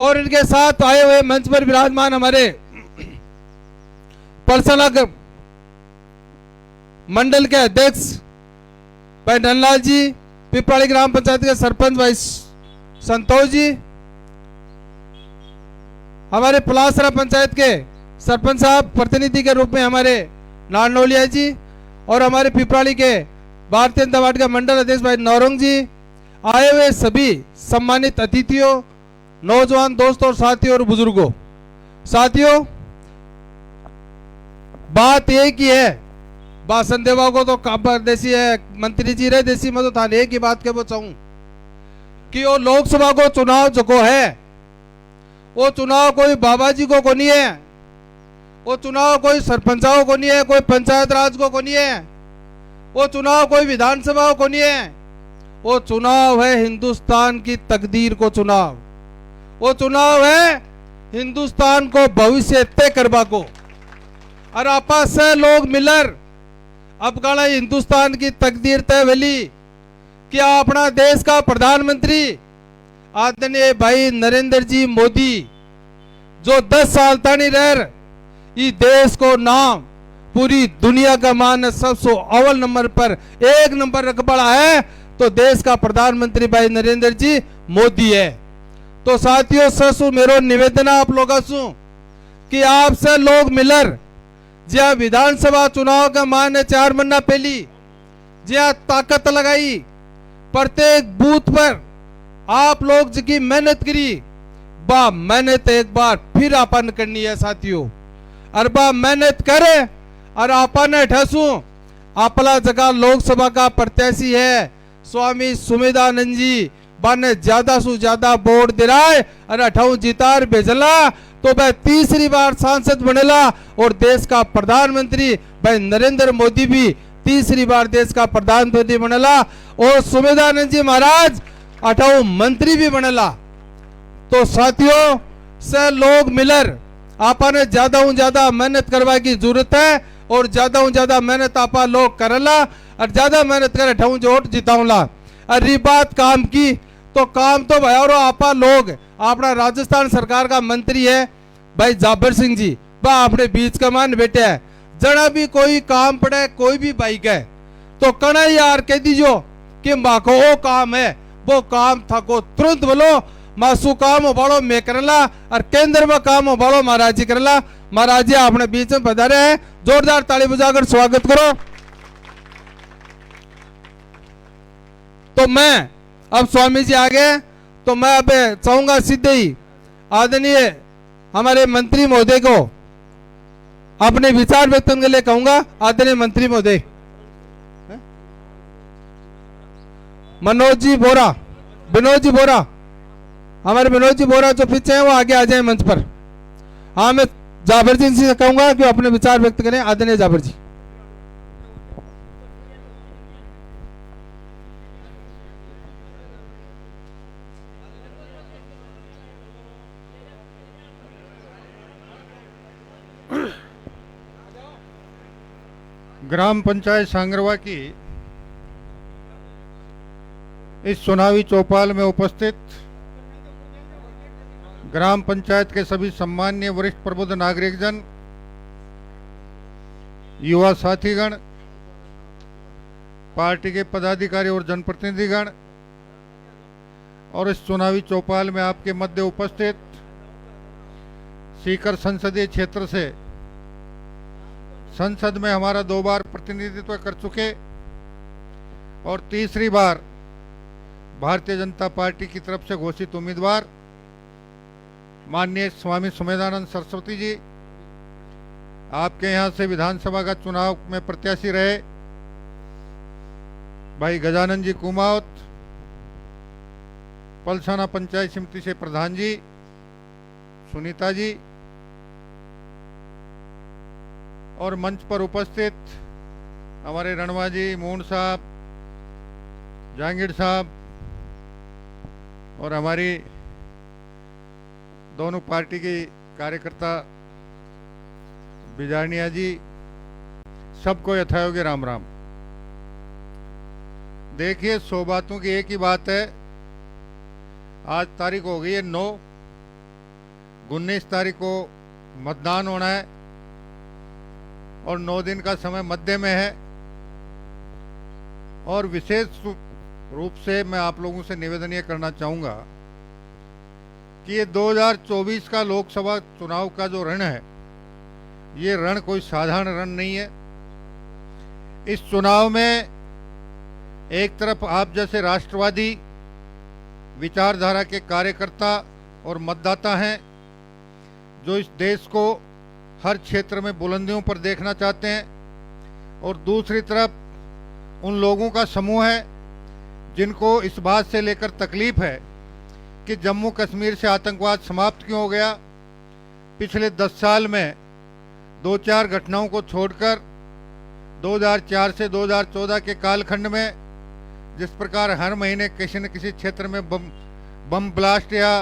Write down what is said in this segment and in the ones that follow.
और इनके साथ आए हुए मंच पर विराजमान हमारे परसला मंडल के अध्यक्ष भाई धनलाल जी, पिपराड़ी ग्राम पंचायत के सरपंच भाई संतोष जी, हमारे पलासरा पंचायत के सरपंच साहब प्रतिनिधि के रूप में हमारे नारनौलिया जी, और हमारे पिपराड़ी के भारतीय जनता पार्टी का मंडल अध्यक्ष भाई नौरंग जी, आए हुए सभी सम्मानित अतिथियों, नौजवान दोस्तों और साथियों और बुजुर्गों। साथियों, बात एक ही है, भाषण देवा को तो काबर देसी है, मंत्री जी रहे देसी में तो था एक ही बात के वो चाहूं कि वो लोकसभा को चुनाव जो है वो चुनाव कोई बाबा जी को नहीं है, वो चुनाव कोई सरपंचाओं को नहीं है, कोई पंचायत राज को नहीं है, वो चुनाव कोई विधानसभा को नहीं है, वो चुनाव है हिंदुस्तान की तकदीर को चुनाव, वो चुनाव है हिंदुस्तान को भविष्य तय करवा को। और आपस से लोग मिलर अब गाड़ा हिंदुस्तान की तकदीर तय वेली क्या अपना देश का प्रधानमंत्री आदरणीय भाई नरेंद्र जी मोदी जो 10 साल तानी रह इस देश को नाम पूरी दुनिया का मान सबसे अव्वल नंबर पर 1 नंबर रखबड़ा है तो देश का प्रधानमंत्री भाई नरेंद्र जी मोदी है। तो साथियों ससु मेरो निवेदन आप लोगों से कि आपसे लोग मिलर ज्या विधानसभा चुनाव का मान 4 महीना पहली ज्या ताकत लगाई प्रत्येक बूथ पर आप लोग जी मेहनत करी बा मेहनत एक बार फिर आपन करनी है साथियों। और बा मेहनत करे और आपन ठसू आपला जगह लोकसभा का प्रत्याशी है स्वामी सुमेधानंद जी बाने ज्यादा से ज्यादा वोट दिलाए और 28 जितार भेजला तो वह तीसरी बार सांसद बनेला और देश का प्रधानमंत्री भाई नरेंद्र मोदी भी तीसरी बार देश का प्रधानमंत्री बनेला और सुमेधानंद जी महाराज 28 मंत्री भी बनेला। तो साथियों से लोग मिलर आपने ज्यादा मेहनत करवा की जरूरत है और ज्यादा मेहनत आपा लोग करला और ज्यादा मेहनत करे 28 वोट जिताऊला। और रही बात काम की तो काम तो भाई और आपा लोग अपना राजस्थान सरकार का मंत्री है भाई जाबर सिंह जी बा अपने बीच का मान बैठे है जना भी कोई काम पड़े कोई भी बाइक है तो कना यार कह दीजो कि माँ को वो काम है वो काम था को तुरंत बोलो मासू काम हो बालो मैं करला और केंद्र में काम हो बालो महाराज जी करला। महाराज जी अपने बीच में पधारे हैं, जोरदार ताली बजाकर स्वागत करो। तो मैं अब स्वामी जी आ गए तो मैं अब चाहूंगा सीधे ही आदरणीय हमारे मंत्री महोदय को अपने विचार व्यक्त करने के लिए कहूंगा। आदरणीय मंत्री महोदय मनोज जी बोरा, विनोद जी बोरा, हमारे विनोद जी बोरा जो पीछे हैं वो आगे आ जाए मंच पर। हाँ मैं जाबर जी से कहूंगा कि अपने विचार व्यक्त करें। आदरणीय जाबर जी। ग्राम पंचायत सांगरवा की इस चुनावी चौपाल में उपस्थित ग्राम पंचायत के सभी सम्माननीय वरिष्ठ प्रबुद्ध नागरिकजन, युवा साथीगण, पार्टी के पदाधिकारी और जनप्रतिनिधिगण और इस चुनावी चौपाल में आपके मध्य उपस्थित सीकर संसदीय क्षेत्र से संसद में हमारा 2 बार प्रतिनिधित्व कर चुके और तीसरी बार भारतीय जनता पार्टी की तरफ से घोषित उम्मीदवार माननीय स्वामी सुमेधानंद सरस्वती जी, आपके यहाँ से विधानसभा का चुनाव में प्रत्याशी रहे भाई गजानन जी कुमावत, पलसाना पंचायत समिति से प्रधान जी सुनीता जी और मंच पर उपस्थित हमारे रणवा जी, मून साहब, जहांगीर साहब और हमारी दोनों पार्टी की कार्यकर्ता बिजारनिया जी, सबको यथायोग्य राम राम। देखिए 100 बातों की एक ही बात है, आज तारीख हो गई है 9 19 तारीख को मतदान होना है और 9 दिन का समय मध्य में है। और विशेष रूप से मैं आप लोगों से निवेदन ये करना चाहूँगा कि ये 2024 का लोकसभा चुनाव का जो रण है, ये रण कोई साधारण रण नहीं है। इस चुनाव में एक तरफ आप जैसे राष्ट्रवादी विचारधारा के कार्यकर्ता और मतदाता हैं जो इस देश को हर क्षेत्र में बुलंदियों पर देखना चाहते हैं, और दूसरी तरफ उन लोगों का समूह है जिनको इस बात से लेकर तकलीफ है कि जम्मू कश्मीर से आतंकवाद समाप्त क्यों हो गया। पिछले 10 साल में 2-4 घटनाओं को छोड़कर 2004 से 2014 के कालखंड में जिस प्रकार हर महीने किसी न किसी क्षेत्र में बम ब्लास्ट या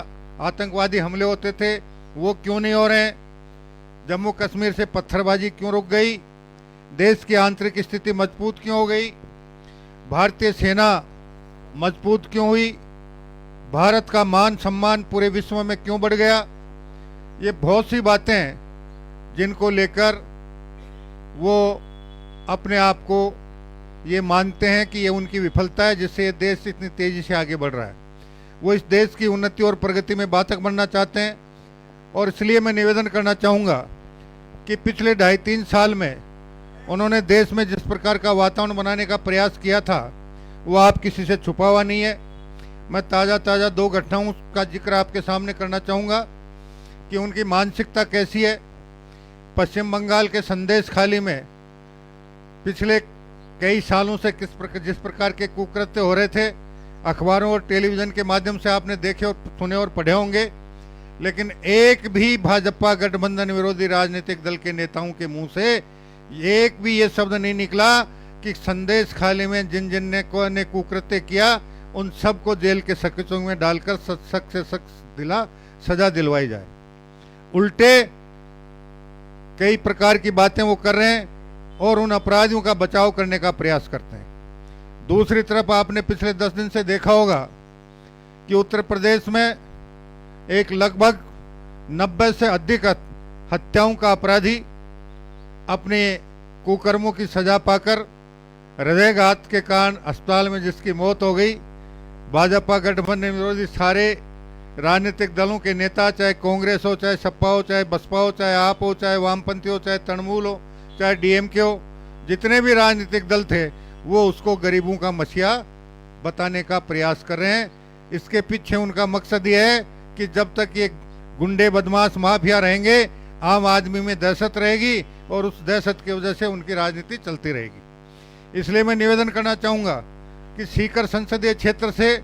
आतंकवादी हमले होते थे, वो क्यों नहीं हो रहे हैं। जम्मू कश्मीर से पत्थरबाजी क्यों रुक गई, देश की आंतरिक स्थिति मजबूत क्यों हो गई, भारतीय सेना मजबूत क्यों हुई, भारत का मान सम्मान पूरे विश्व में क्यों बढ़ गया। ये बहुत सी बातें हैं जिनको लेकर वो अपने आप को ये मानते हैं कि ये उनकी विफलता है जिससे ये देश इतनी तेजी से आगे बढ़ रहा है। वो इस देश की उन्नति और प्रगति में बाधक बनना चाहते हैं, और इसलिए मैं निवेदन करना चाहूँगा कि पिछले 2.5-3 साल में उन्होंने देश में जिस प्रकार का वातावरण बनाने का प्रयास किया था वो आप किसी से छुपा हुआ नहीं है। मैं ताज़ा 2 घटनाओं का जिक्र आपके सामने करना चाहूँगा कि उनकी मानसिकता कैसी है। पश्चिम बंगाल के संदेश खाली में पिछले कई सालों से जिस प्रकार के कुकृत्य हो रहे थे, अखबारों और टेलीविज़न के माध्यम से आपने देखे और सुने और पढ़े होंगे, लेकिन एक भी भाजपा गठबंधन विरोधी राजनीतिक दल के नेताओं के मुंह से एक भी ये शब्द नहीं निकला कि संदेश खाली में जिन जिन ने कुकृत्य किया उन सबको जेल के सख्तों में डालकर सख्त से सख्त सजा दिलवाई जाए। उल्टे कई प्रकार की बातें वो कर रहे हैं और उन अपराधियों का बचाव करने का प्रयास करते हैं। दूसरी तरफ आपने पिछले 10 दिन से देखा होगा कि उत्तर प्रदेश में एक लगभग 90 से अधिक हत्याओं का अपराधी अपने कुकर्मों की सजा पाकर हृदयघात के कारण अस्पताल में जिसकी मौत हो गई, भाजपा गठबंधन विरोधी सारे राजनीतिक दलों के नेता, चाहे कांग्रेस हो, चाहे सपा हो, चाहे बसपा हो, चाहे आप हो, चाहे वामपंथी हो, चाहे तृणमूल हो, चाहे डीएमके हो, जितने भी राजनीतिक दल थे वो उसको गरीबों का मसीहा बताने का प्रयास कर रहे हैं। इसके पीछे उनका मकसद ये है कि जब तक ये गुंडे बदमाश माफिया रहेंगे, आम आदमी में दहशत रहेगी और उस दहशत की वजह से उनकी राजनीति चलती रहेगी। इसलिए मैं निवेदन करना चाहूँगा कि सीकर संसदीय क्षेत्र से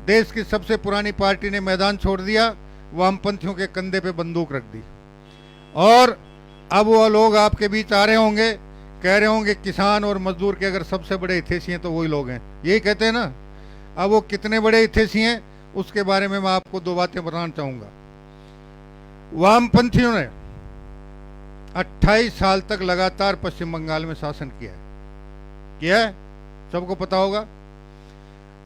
देश की सबसे पुरानी पार्टी ने मैदान छोड़ दिया, वामपंथियों के कंधे पे बंदूक रख दी, और अब वो लोग आपके बीच आ रहे होंगे, कह रहे होंगे किसान और मजदूर के अगर सबसे बड़े हितैषी हैं तो वही लोग हैं, यही कहते हैं ना। अब वो कितने बड़े हितैषी हैं उसके बारे में मैं आपको 2 बातें बताना चाहूँगा। वामपंथियों ने 28 साल तक लगातार पश्चिम बंगाल में शासन किया है, सबको पता होगा।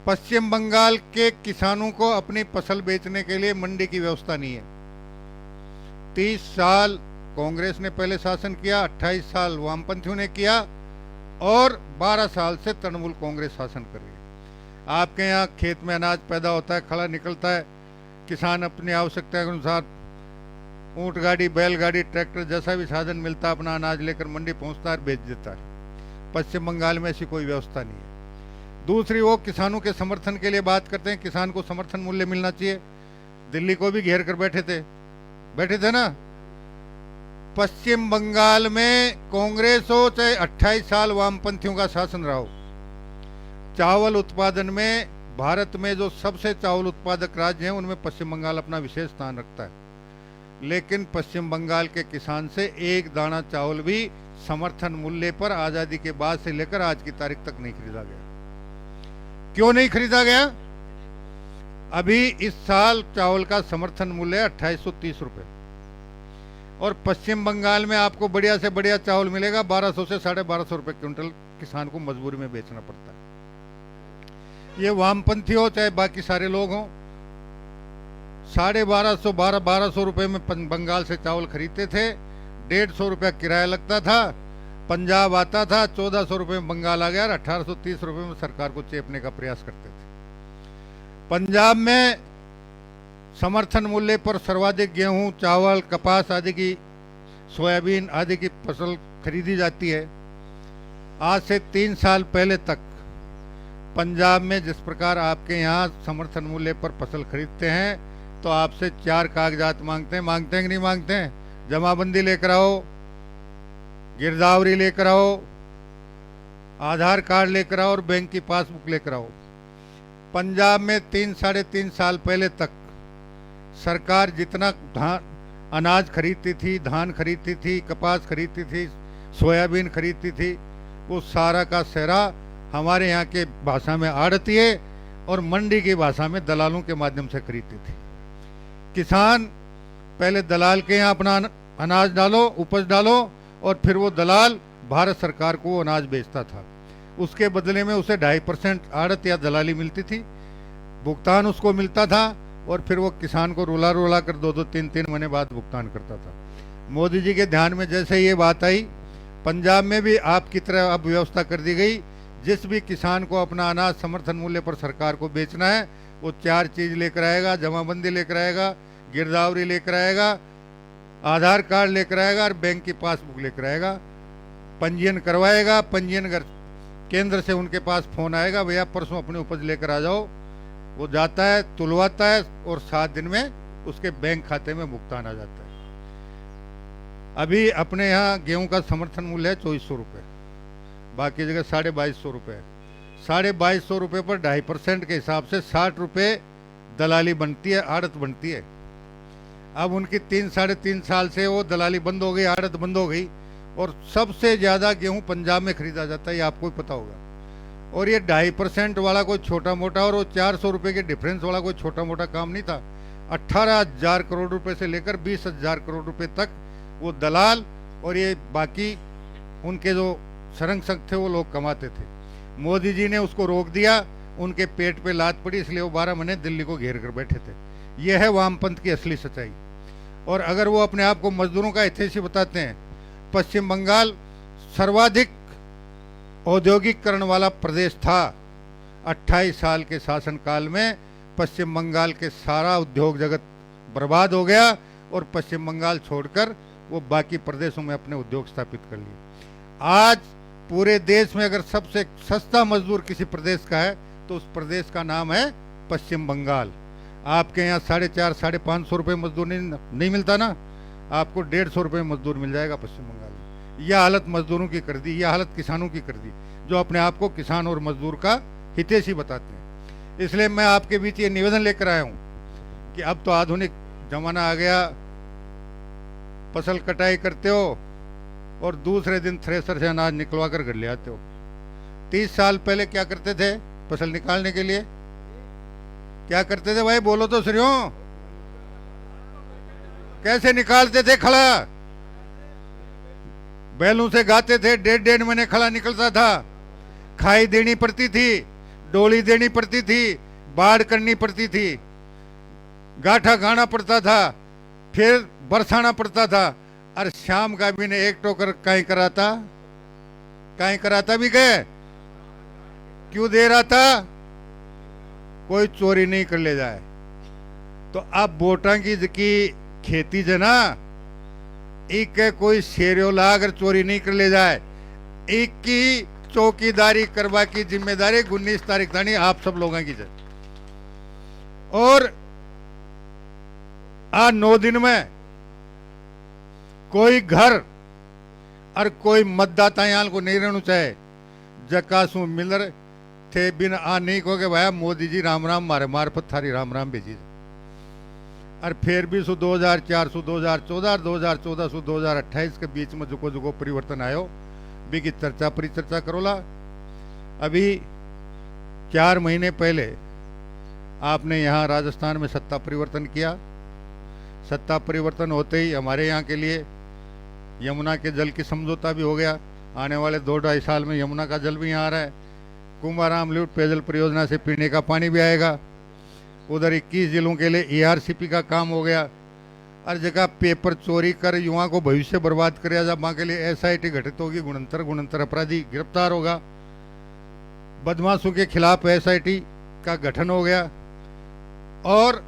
पश्चिम बंगाल के किसानों को अपनी फसल बेचने के लिए मंडी की व्यवस्था नहीं है। 30 साल कांग्रेस ने पहले शासन किया, 28 साल वामपंथियों ने किया, और 12 साल से तृणमूल कांग्रेस शासन कर रही है। आपके यहाँ खेत में अनाज पैदा होता है, खड़ा निकलता है, किसान अपनी आवश्यकता के अनुसार ऊंट गाड़ी, बैलगाड़ी, ट्रैक्टर जैसा भी साधन मिलता है अपना अनाज लेकर मंडी पहुँचता है, बेच देता है। पश्चिम बंगाल में ऐसी कोई व्यवस्था नहीं है। दूसरी, वो किसानों के समर्थन के लिए बात करते हैं, किसान को समर्थन मूल्य मिलना चाहिए। दिल्ली को भी घेर कर बैठे थे ना। पश्चिम बंगाल में कांग्रेस हो चाहे 28 साल वामपंथियों का शासन रहा हो, चावल उत्पादन में भारत में जो सबसे चावल उत्पादक राज्य हैं उनमें पश्चिम बंगाल अपना विशेष स्थान रखता है। लेकिन पश्चिम बंगाल के किसान से एक दाना चावल भी समर्थन मूल्य पर आज़ादी के बाद से लेकर आज की तारीख तक नहीं खरीदा गया। क्यों नहीं खरीदा गया? अभी इस साल चावल का समर्थन मूल्य है 2830 रुपये, और पश्चिम बंगाल में आपको बढ़िया से बढ़िया चावल मिलेगा 1200 से 1250 रुपये क्विंटल। किसान को मजबूरी में बेचना पड़ता है। ये वामपंथी हो चाहे बाकी सारे लोग हों, 1200 रुपए में बंगाल से चावल खरीदते थे। 150 रुपया किराया लगता था। पंजाब आता था, 1400 रुपये में बंगाल आ गया और 1830 रुपये में सरकार को चेपने का प्रयास करते थे। पंजाब में समर्थन मूल्य पर सर्वाधिक गेहूं, चावल, कपास आदि की, सोयाबीन आदि की फसल खरीदी जाती है। आज से 3 साल पहले तक पंजाब में जिस प्रकार आपके यहाँ समर्थन मूल्य पर फसल खरीदते हैं तो आपसे 4 कागजात मांगते हैं कि नहीं मांगते हैं? जमाबंदी लेकर आओ, गिरदावरी लेकर आओ, आधार कार्ड लेकर आओ और बैंक की पासबुक लेकर आओ। पंजाब में 3-3.5 साल पहले तक सरकार जितना अनाज खरीदती थी, धान खरीदती थी, कपास खरीदती थी, सोयाबीन खरीदती थी, वो सारा का सारा हमारे यहाँ के भाषा में आड़तिए और मंडी की भाषा में दलालों के माध्यम से खरीदती थी। किसान पहले दलाल के यहाँ अपना अनाज डालो, उपज डालो और फिर वो दलाल भारत सरकार को वो अनाज बेचता था। उसके बदले में उसे 2.5% आड़त या दलाली मिलती थी, भुगतान उसको मिलता था और फिर वो किसान को रुला कर 2-2, 3-3 महीने बाद भुगतान करता था। मोदी जी के ध्यान में जैसे ये बात आई, पंजाब में भी आपकी तरह अब व्यवस्था कर दी गई। जिस भी किसान को अपना अनाज समर्थन मूल्य पर सरकार को बेचना है वो 4 चीज़ लेकर आएगा, जमाबंदी लेकर आएगा, गिरदावरी लेकर आएगा, आधार कार्ड लेकर आएगा और बैंक की पासबुक लेकर आएगा। पंजीयन करवाएगा। पंजीयन कर केंद्र से उनके पास फोन आएगा, भैया परसों अपनी उपज लेकर आ जाओ। वो जाता है, तुलवाता है और 7 दिन में उसके बैंक खाते में भुगतान आ जाता है। अभी अपने यहाँ गेहूं का समर्थन मूल्य है 2400 रुपये, बाकी जगह 2250 रुपये। 2250 रुपये पर 2.5% के हिसाब से 60 रुपये दलाली बनती है, आड़त बनती है। अब उनकी 3-3.5 साल से वो दलाली बंद हो गई, आड़त बंद हो गई और सबसे ज़्यादा गेहूं पंजाब में खरीदा जाता है, ये आपको ही पता होगा। और ये 2.5% वाला कोई छोटा मोटा और वो 400 रुपये के डिफरेंस वाला कोई छोटा मोटा काम नहीं था। 18,000 करोड़ रुपए से लेकर 20,000 करोड़ रुपए तक वो दलाल और ये बाकी उनके जो संरक्षक थे वो लोग कमाते थे। मोदी जी ने उसको रोक दिया, उनके पेट पे लात पड़ी, इसलिए वो 12 महीने दिल्ली को घेर कर बैठे थे। ये है वामपंथ की असली सच्चाई। और अगर वो अपने आप को मजदूरों का हितैषी बताते हैं, पश्चिम बंगाल सर्वाधिक औद्योगिकरण वाला प्रदेश था। 28 साल के शासनकाल में पश्चिम बंगाल के सारा उद्योग जगत बर्बाद हो गया और पश्चिम बंगाल छोड़कर वो बाकी प्रदेशों में अपने उद्योग स्थापित कर लिए। आज पूरे देश में अगर सबसे सस्ता मजदूर किसी प्रदेश का है तो उस प्रदेश का नाम है पश्चिम बंगाल। आपके यहाँ 450-550 रुपये मजदूर नहीं मिलता ना, आपको 150 रुपये मजदूर मिल जाएगा पश्चिम बंगाल में। यह हालत मजदूरों की कर दी, यह हालत किसानों की कर दी, जो अपने आप को किसान और मजदूर का हितैषी बताते हैं। इसलिए मैं आपके बीच ये निवेदन लेकर आया हूँ कि अब तो आधुनिक जमाना आ गया, फसल कटाई करते हो और दूसरे दिन थ्रेसर से अनाज निकलवा कर घर ले आते हो। 30 साल पहले क्या करते थे फसल निकालने के लिए? क्या करते थे भाई, बोलो तो श्रीओ, कैसे निकालते थे खड़ा? बैलों से गाते थे, 1.5 महीने खड़ा निकलता था। खाई देनी पड़ती थी, डोली देनी पड़ती थी, बाढ़ करनी पड़ती थी, गाठा गाना पड़ता था, फिर बरसाना पड़ता था। और शाम का भी ने एक टोकर कहीं कराता भी गए, क्यों दे रहा था? कोई चोरी नहीं कर ले जाए। तो अब वोटा की खेती जना एक कोई शेरियो ला अगर चोरी नहीं कर ले जाए, एक की चौकीदारी करवा की जिम्मेदारी 19 तारीख तानी आप सब लोगों की है। और आज 9 दिन में कोई घर और कोई मतदाता यहाँ को नहीं रहना चाहे, जकासू मिलर थे बिन आ नहीं को के भाई मोदी जी राम राम मारे मार्फत थारी राम राम भेजी। और फिर भी 2004 2014 2014 2028 के बीच में जुको परिवर्तन आयो भी की चर्चा परिचर्चा करोला। अभी 4 महीने पहले आपने यहाँ राजस्थान में सत्ता परिवर्तन किया। सत्ता परिवर्तन होते ही हमारे यहाँ के लिए यमुना के जल की समझौता भी हो गया। आने वाले 2-2.5 साल में यमुना का जल भी यहाँ आ रहा है। कुंभाराम लिफ्ट पेयजल परियोजना से पीने का पानी भी आएगा। उधर 21 जिलों के लिए ERCP का काम हो गया। हर जगह पेपर चोरी कर युवाओं को भविष्य बर्बाद किया जा, वहाँ के लिए SIT गठित होगी, गुणंतर अपराधी गिरफ्तार होगा। बदमाशों के खिलाफ SIT का गठन हो गया। और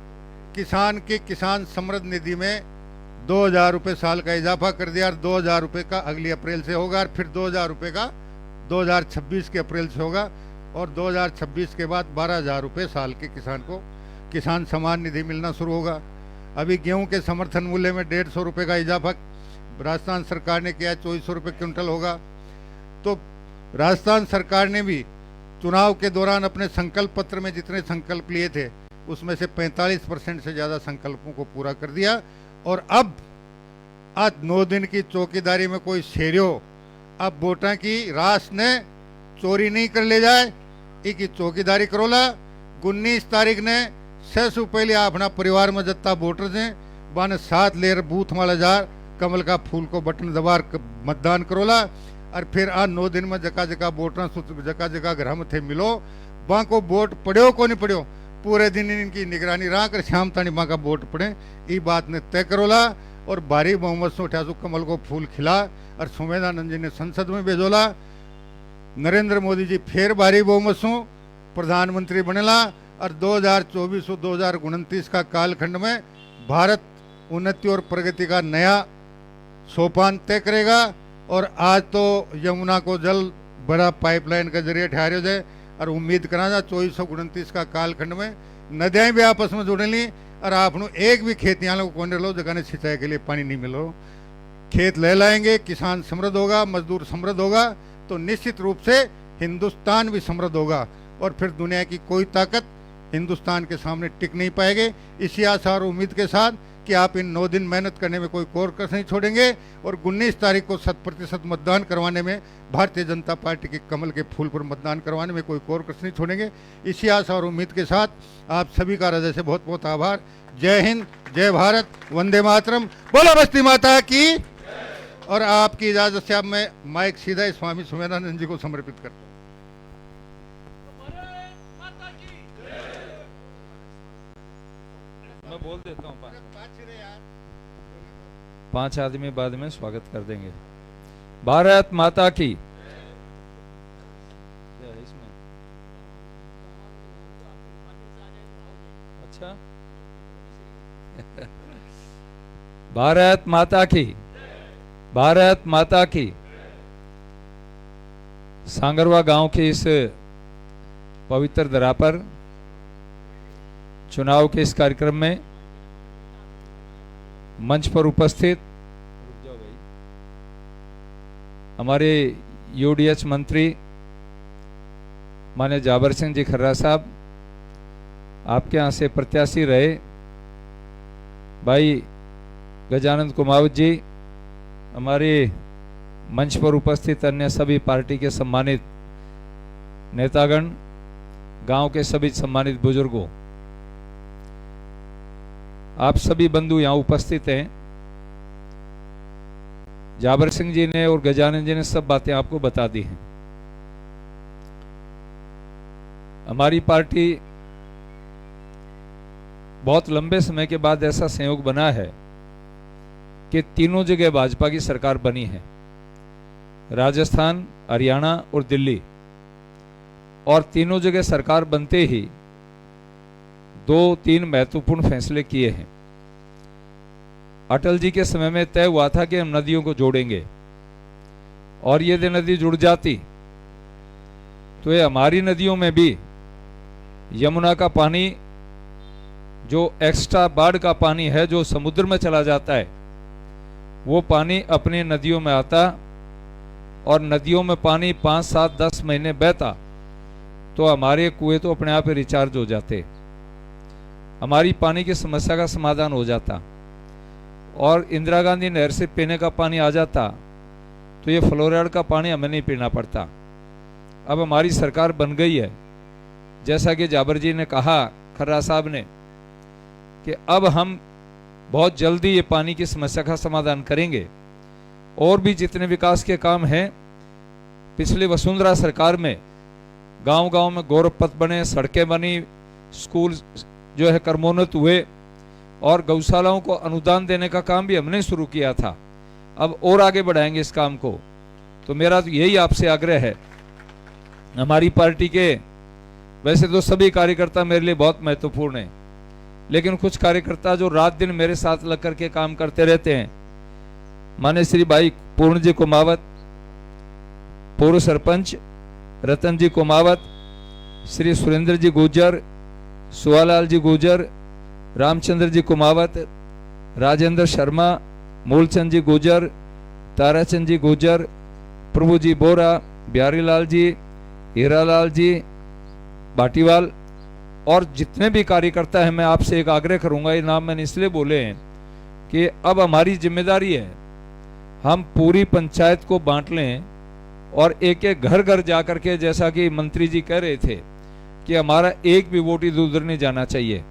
किसान के किसान समृद्ध निधि में 2000 रुपये साल का इजाफा कर दिया, और 2000 रुपये का अगली अप्रैल से होगा, और फिर 2000 रुपये का 2026 के अप्रैल से होगा, और 2026 के बाद 12000 रुपये साल के किसान को किसान सम्मान निधि मिलना शुरू होगा। अभी गेहूं के समर्थन मूल्य में 150 रुपये का इजाफा राजस्थान सरकार ने किया, 2400 रुपये क्विंटल होगा। तो राजस्थान सरकार ने भी चुनाव के दौरान अपने संकल्प पत्र में जितने संकल्प लिए थे उसमें से 45% से ज़्यादा संकल्पों को पूरा कर दिया। और अब आज 9 दिन की चौकीदारी में कोई शेरियो अब वोटा की रास ने चोरी नहीं कर ले जाए, एक चौकीदारी करोला। 19 तारीख ने सु पहले अपना परिवार में जत्ता वोटर से बन 7 लेर बूथ माला जार कमल का फूल को बटन दबार मतदान करोला। और फिर आज 9 दिन में जगह जगह वोटर जगह जगह घर में थे मिलो, वहाँ को वोट पड़ो को नहीं पड़ो, पूरे दिन इनकी निगरानी रहा कर शाम तानी वहाँ का वोट पड़े, ये बात ने तय करोला। और भारी बहुमत से उठा कमल को फूल खिला, और संवेदानंद जी ने संसद में भेजोला। नरेंद्र मोदी जी फिर भारी बहुमत से प्रधानमंत्री बनेला, और 2024 और 2029 का कालखंड में भारत उन्नति और प्रगति का नया सोपान तय करेगा। और आज तो यमुना को जल बड़ा पाइपलाइन के जरिए ठहरे जाए, और उम्मीद करा जा 2429 का कालखंड में नदियाँ भी आपस में जुड़े ली, और आपनो एक भी खेत यहाँ लोग कोने लो जगह ने सिंचाई के लिए पानी नहीं मिलो, खेत ले लाएंगे, किसान समृद्ध होगा, मजदूर समृद्ध होगा, तो निश्चित रूप से हिंदुस्तान भी समृद्ध होगा। और फिर दुनिया की कोई ताकत हिंदुस्तान के सामने टिक नहीं पाएगी। इसी आशा और उम्मीद के साथ कि आप इन 9 दिन मेहनत करने में कोई कोर कसर नहीं छोड़ेंगे, और 19 तारीख को 100% मतदान करवाने में, भारतीय जनता पार्टी के कमल के फूल पर मतदान करवाने में कोई कोर कसर नहीं छोड़ेंगे। इसी आशा और उम्मीद के साथ आप सभी का हृदय से बहुत बहुत आभार। जय हिंद, जय भारत, वंदे मातरम, बोलो बस्ती माता की। और आपकी इजाजत से अब मैं माइक सीधा स्वामी सुमेधानंद जी को समर्पित करता हूँ। मैं बोल देता हूँ 5 आदमी बाद में स्वागत कर देंगे। भारत माता की। क्या है इसमें? अच्छा भारत माता की, भारत माता की। सांगरवा गांव के इस पवित्र धरा पर चुनाव के इस कार्यक्रम में मंच पर उपस्थित हमारे UDH मंत्री माननीय जाबर सिंह जी खर्रा साहब, आपके यहाँ से प्रत्याशी रहे भाई गजानंद कुमावत जी, हमारे मंच पर उपस्थित अन्य सभी पार्टी के सम्मानित नेतागण, गांव के सभी सम्मानित बुजुर्गों, आप सभी बंधु यहाँ उपस्थित हैं। जाबर सिंह जी ने और गजानंद जी ने सब बातें आपको बता दी हैं। हमारी पार्टी बहुत लंबे समय के बाद ऐसा संयोग बना है कि तीनों जगह भाजपा की सरकार बनी है, राजस्थान, हरियाणा और दिल्ली। और तीनों जगह सरकार बनते ही 2-3 महत्वपूर्ण फैसले किए हैं। अटल जी के समय में तय हुआ था कि हम नदियों को जोड़ेंगे, और यदि नदी जुड़ जाती तो ये हमारी नदियों में भी यमुना का पानी, जो एक्स्ट्रा बाढ़ का पानी है जो समुद्र में चला जाता है, वो पानी अपनी नदियों में आता, और नदियों में पानी 5, 7, 10 महीने बहता तो हमारे कुएं तो अपने आप ही रिचार्ज हो जाते, हमारी पानी की समस्या का समाधान हो जाता, और इंदिरा गांधी नहर से पीने का पानी आ जाता तो ये फ्लोराइड का पानी हमें नहीं पीना पड़ता। अब हमारी सरकार बन गई है, जैसा कि जाबर जी ने कहा, खर्रा साहब ने, कि अब हम बहुत जल्दी ये पानी की समस्या का समाधान करेंगे। और भी जितने विकास के काम हैं, पिछली वसुंधरा सरकार में गांव-गांव में गौरव पथ बने, सड़कें बनी, स्कूल जो है कर्मोन्नत हुए और गौशालाओं को अनुदान देने का काम भी हमने शुरू किया था। अब और आगे बढ़ाएंगे इस काम को। तो मेरा तो यही आपसे आग्रह है। हमारी पार्टी के वैसे तो सभी कार्यकर्ता मेरे लिए बहुत महत्वपूर्ण हैं, लेकिन कुछ कार्यकर्ता जो रात दिन मेरे साथ लग करके काम करते रहते हैं, माने श्री भाई पूर्ण जी कुमावत, पूर्व सरपंच रतन जी कुमावत, श्री सुरेंद्र जी गुर्जर, सुहालाल जी गुर्जर, रामचंद्र जी कुमावत, राजेंद्र शर्मा, मूलचंद जी गुर्जर, ताराचंद जी गुर्जर, प्रभु जी बोरा, बिहारी लाल जी, हीरालाल जी बाटीवाल और जितने भी कार्यकर्ता हैं, मैं आपसे एक आग्रह करूंगा, ये नाम मैंने इसलिए बोले हैं कि अब हमारी जिम्मेदारी है हम पूरी पंचायत को बांट लें और एक एक घर घर जाकर के, जैसा कि मंत्री जी कह रहे थे कि हमारा एक भी वोट इधर उधर नहीं जाना चाहिए।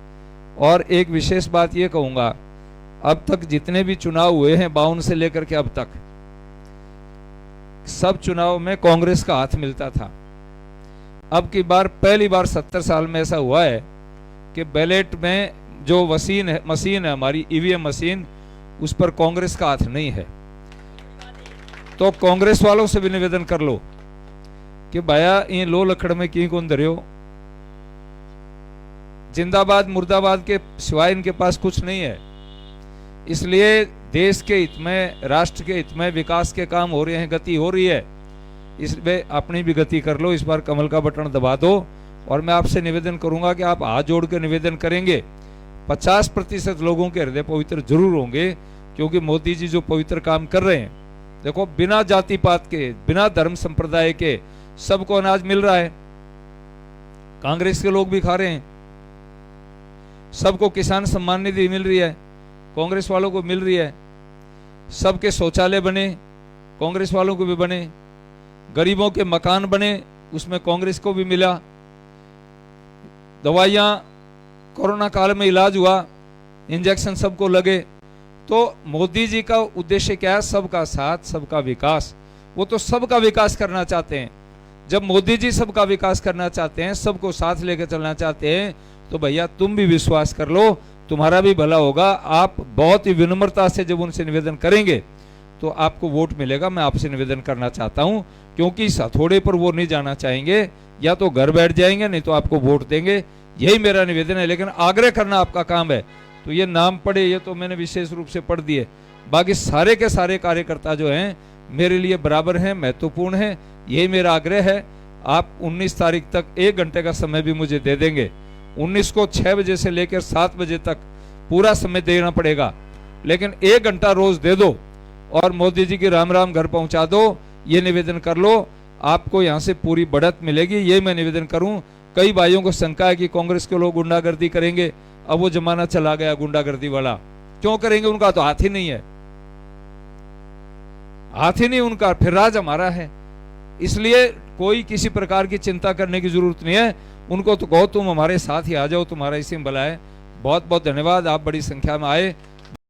और एक विशेष बात ये कहूंगा, अब तक जितने भी चुनाव हुए हैं 52 से लेकर के अब तक, सब चुनाव में कांग्रेस का हाथ मिलता था। अब की बार पहली बार 70 साल में ऐसा हुआ है कि बैलेट में जो मशीन है हमारी ईवीएम मशीन, उस पर कांग्रेस का हाथ नहीं है। तो कांग्रेस वालों से भी निवेदन कर लो कि भैया ये लो लकड़ में की कौन धरियो, जिंदाबाद मुर्दाबाद के सिवाय इनके पास कुछ नहीं है। इसलिए देश के हित में, राष्ट्र के हित में विकास के काम हो रहे हैं, गति हो रही है, इसमें अपनी भी गति कर लो। इस बार कमल का बटन दबा दो। और मैं आपसे निवेदन करूंगा कि आप हाथ जोड़ के निवेदन करेंगे, 50% लोगों के हृदय पवित्र जरूर होंगे, क्योंकि मोदी जी जो पवित्र काम कर रहे हैं, देखो बिना जाति पात के, बिना धर्म संप्रदाय के सबको अनाज मिल रहा है। कांग्रेस के लोग भी खा रहे हैं, सबको किसान सम्मान निधि मिल रही है, कांग्रेस वालों को मिल रही है। सबके शौचालय बने, कांग्रेस वालों को भी बने। गरीबों के मकान बने, उसमें कांग्रेस को भी मिला। दवाइयां कोरोना काल में इलाज हुआ, इंजेक्शन सबको लगे। तो मोदी जी का उद्देश्य क्या है? सबका साथ, सबका विकास। वो तो सबका विकास करना चाहते हैं। जब मोदी जी सबका विकास करना चाहते हैं, सबको साथ लेकर चलना चाहते हैं, तो भैया तुम भी विश्वास कर लो, तुम्हारा भी भला होगा। आप बहुत ही विनम्रता से जब उनसे निवेदन करेंगे तो आपको वोट मिलेगा। मैं आपसे निवेदन करना चाहता हूं, क्योंकि इस हथौड़े पर वो नहीं जाना चाहेंगे, या तो घर बैठ जाएंगे नहीं तो आपको वोट देंगे। यही मेरा निवेदन है, लेकिन आग्रह करना आपका काम है। तो ये नाम पढ़े, ये तो मैंने विशेष रूप से पढ़ दिए। बाकी सारे के सारे कार्यकर्ता जो हैं मेरे लिए बराबर हैं, महत्वपूर्ण हैं। यही मेरा आग्रह है। आप 19 तारीख तक 1 घंटे का समय भी मुझे दे देंगे। 19 को 6 बजे से लेकर 7 बजे तक पूरा समय देना पड़ेगा, लेकिन 1 घंटा रोज दे दो और मोदी जी की राम राम घर पहुंचा दो। ये निवेदन कर लो, आपको यहाँ से पूरी बढ़त मिलेगी। ये मैं निवेदन करूं। कई भाइयों को शंका है कि कांग्रेस के लोग गुंडागर्दी करेंगे। अब वो जमाना चला गया गुंडागर्दी वाला। क्यों करेंगे? उनका तो हाथ ही नहीं है, हाथ ही नहीं उनका, फिर राज हमारा है। इसलिए कोई किसी प्रकार की चिंता करने की जरूरत नहीं है। उनको तो कहो तुम हमारे साथ ही आ जाओ, तुम्हारा इसी में भला है। बहुत बहुत धन्यवाद, आप बड़ी संख्या में आए।